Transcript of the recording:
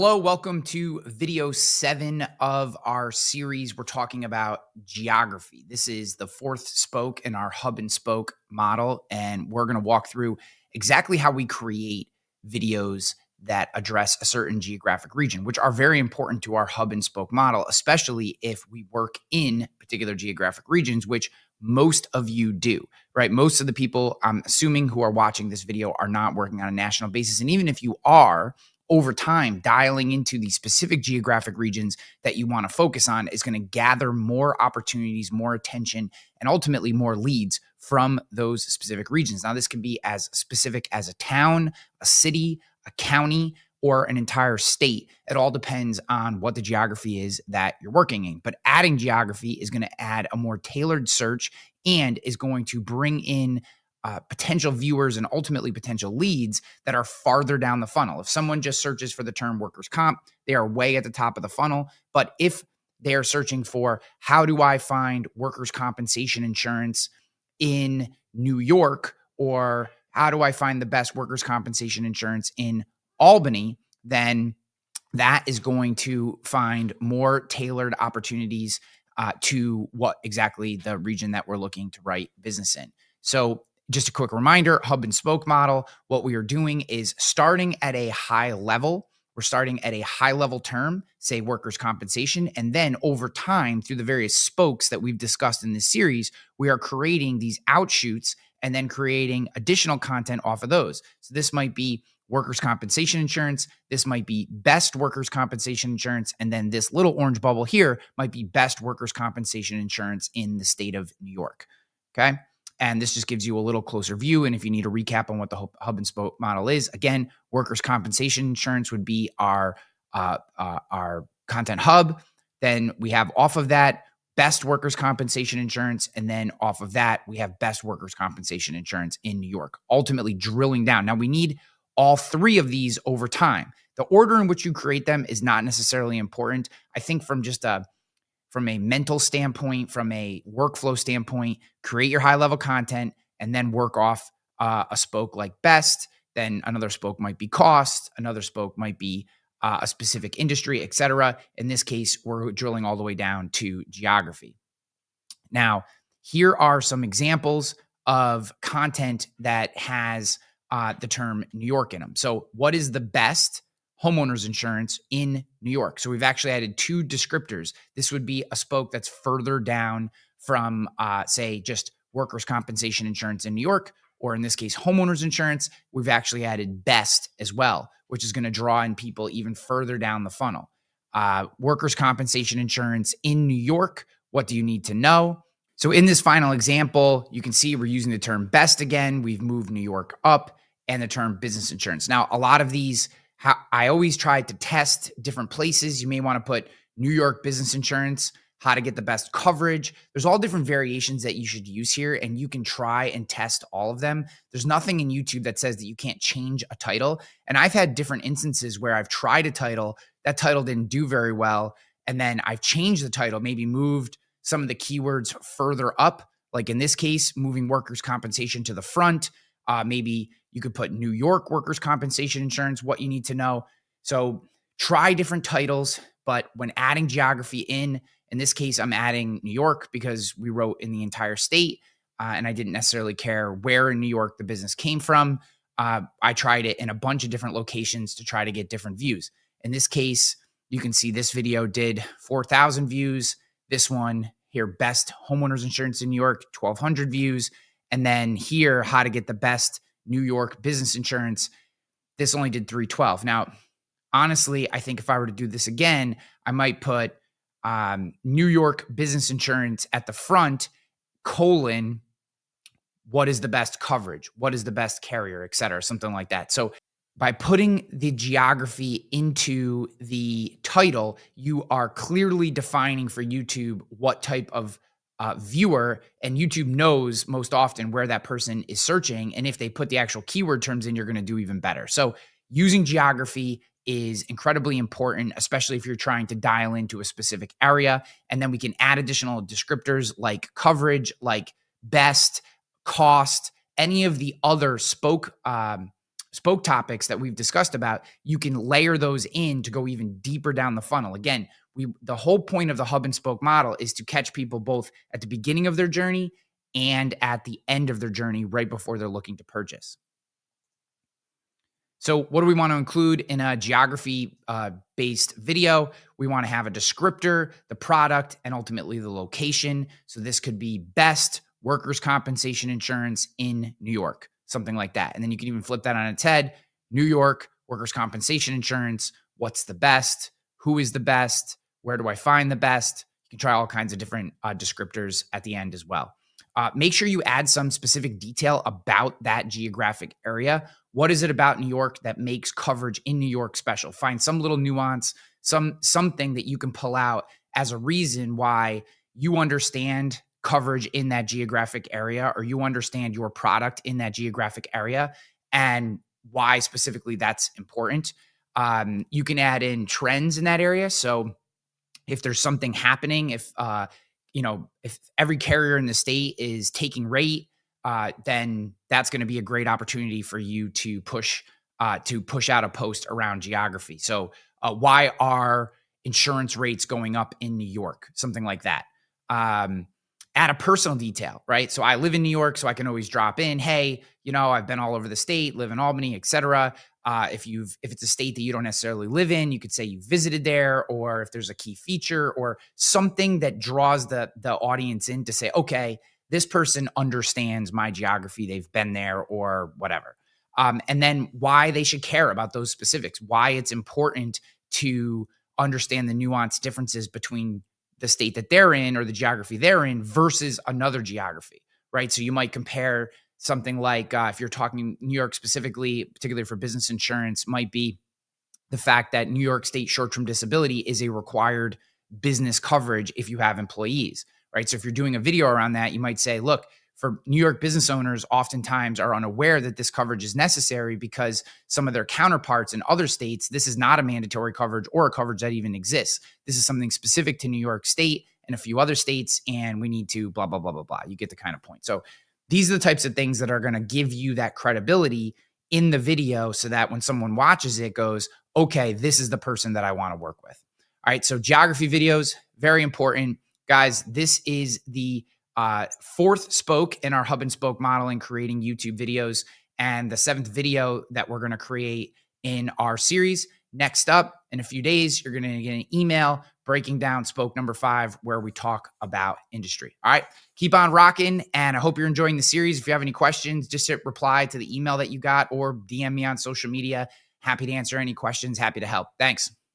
Hello, welcome to video 7 of our series. We're talking about geography. This is the fourth spoke in our hub and spoke model, and we're going to walk through exactly how we create videos that address a certain geographic region, which are very important to our hub and spoke model, especially if we work in particular geographic regions, which most of you do, right? Most of the people, I'm assuming, who are watching this video are not working on a national basis. And even if you are, over time, dialing into the specific geographic regions that you want to focus on is going to gather more opportunities, more attention, and ultimately more leads from those specific regions. Now, this can be as specific as a town, a city, a county, or an entire state. It all depends on what the geography is that you're working in. But adding geography is going to add a more tailored search and is going to bring in potential viewers and ultimately potential leads that are farther down the funnel. If someone just searches for the term workers' comp, they are way at the top of the funnel. But if they are searching for how do I find workers' compensation insurance in New York, or how do I find the best workers' compensation insurance in Albany, then that is going to find more tailored opportunities to what exactly the region that we're looking to write business in. So just a quick reminder, hub and spoke model, what we are doing is starting at a high level. We're starting at a high level term, say workers' compensation. And then over time, through the various spokes that we've discussed in this series, we are creating these outshoots and then creating additional content off of those. So this might be workers' compensation insurance. This might be best workers' compensation insurance. And then this little orange bubble here might be best workers' compensation insurance in the state of New York. Okay. And this just gives you a little closer view. And if you need a recap on what the hub and spoke model is, again, workers' compensation insurance would be our content hub. Then we have off of that best workers' compensation insurance. And then off of that, we have best workers' compensation insurance in New York, ultimately drilling down. Now we need all three of these over time. The order in which you create them is not necessarily important. I think from a mental standpoint, from a workflow standpoint, create your high level content and then work off a spoke like best. Then another spoke might be cost. Another spoke might be a specific industry, et cetera. In this case, we're drilling all the way down to geography. Now, here are some examples of content that has the term New York in them. So what is the best homeowners insurance in New York? So we've actually added two descriptors. This would be a spoke that's further down from, say, just workers' compensation insurance in New York, or in this case, homeowners insurance. We've actually added best as well, which is going to draw in people even further down the funnel. Workers' compensation insurance in New York. What do you need to know? So in this final example, you can see we're using the term best again. We've moved New York up, and the term business insurance. Now, a lot of these, I always try to test different places. You may want to put New York business insurance, how to get the best coverage. There's all different variations that you should use here, and you can try and test all of them. There's nothing in YouTube that says that you can't change a title. And I've had different instances where I've tried a title, that title didn't do very well, and then I've changed the title, maybe moved some of the keywords further up, like in this case, moving workers' compensation to the front. Maybe you could put New York workers' compensation insurance, what you need to know. So try different titles, but when adding geography in this case, I'm adding New York because we wrote in the entire state, and I didn't necessarily care where in New York the business came from. I tried it in a bunch of different locations to try to get different views. In this case, you can see this video did 4,000 views. This one here, best homeowners insurance in New York, 1,200 views. And then here, how to get the best New York business insurance. This only did 312. Now, honestly, I think if I were to do this again, I might put New York business insurance at the front, colon, what is the best coverage? What is the best carrier, et cetera, something like that. So by putting the geography into the title, you are clearly defining for YouTube what type of viewer, and YouTube knows most often where that person is searching. And if they put the actual keyword terms in, you're going to do even better. So using geography is incredibly important, especially if you're trying to dial into a specific area. And then we can add additional descriptors like coverage, like best, cost, any of the other spoke spoke topics that we've discussed about, you can layer those in to go even deeper down the funnel. Again, the whole point of the hub and spoke model is to catch people both at the beginning of their journey and at the end of their journey, right before they're looking to purchase. So what do we want to include in a geography based video? We want to have a descriptor, the product, and ultimately the location. So this could be best workers' compensation insurance in New York, something like that. And then you can even flip that on its head. New York workers' compensation insurance. What's the best? Who is the best? Where do I find the best? You can try all kinds of different descriptors at the end as well. Make sure you add some specific detail about that geographic area. What is it about New York that makes coverage in New York special? Find some little nuance, something that you can pull out as a reason why you understand coverage in that geographic area, or you understand your product in that geographic area, and why specifically that's important. You can add in trends in that area. So if there's something happening, if every carrier in the state is taking rate, then that's going to be a great opportunity for you to push out a post around geography. So why are insurance rates going up in New York? Something like that. Add a personal detail, right? So I live in New York, so I can always drop in, hey, I've been all over the state, live in Albany, etc. If it's a state that you don't necessarily live in, you could say you visited there, or if there's a key feature or something that draws the audience in to say, okay, this person understands my geography, they've been there or whatever. And then why they should care about those specifics, why it's important to understand the nuanced differences between the state that they're in or the geography they're in versus another geography, right? So you might compare something like if you're talking New York specifically, particularly for business insurance, might be the fact that New York State short-term disability is a required business coverage if you have employees, right? So if you're doing a video around that, you might say, look, for New York business owners, oftentimes are unaware that this coverage is necessary because some of their counterparts in other states, this is not a mandatory coverage or a coverage that even exists. This is something specific to New York State and a few other states, and we need to blah, blah, blah, blah, blah. You get the kind of point. So these are the types of things that are going to give you that credibility in the video so that when someone watches it goes, okay, this is the person that I want to work with. All right, so geography videos, very important. Guys, this is the fourth spoke in our hub and spoke model in creating YouTube videos, and the seventh video that we're going to create in our series. Next up, in a few days, you're going to get an email breaking down spoke number 5, where we talk about industry. All right, keep on rocking, and I hope you're enjoying the series. If you have any questions, just hit reply to the email that you got or DM me on social media. Happy to answer any questions. Happy to help. Thanks.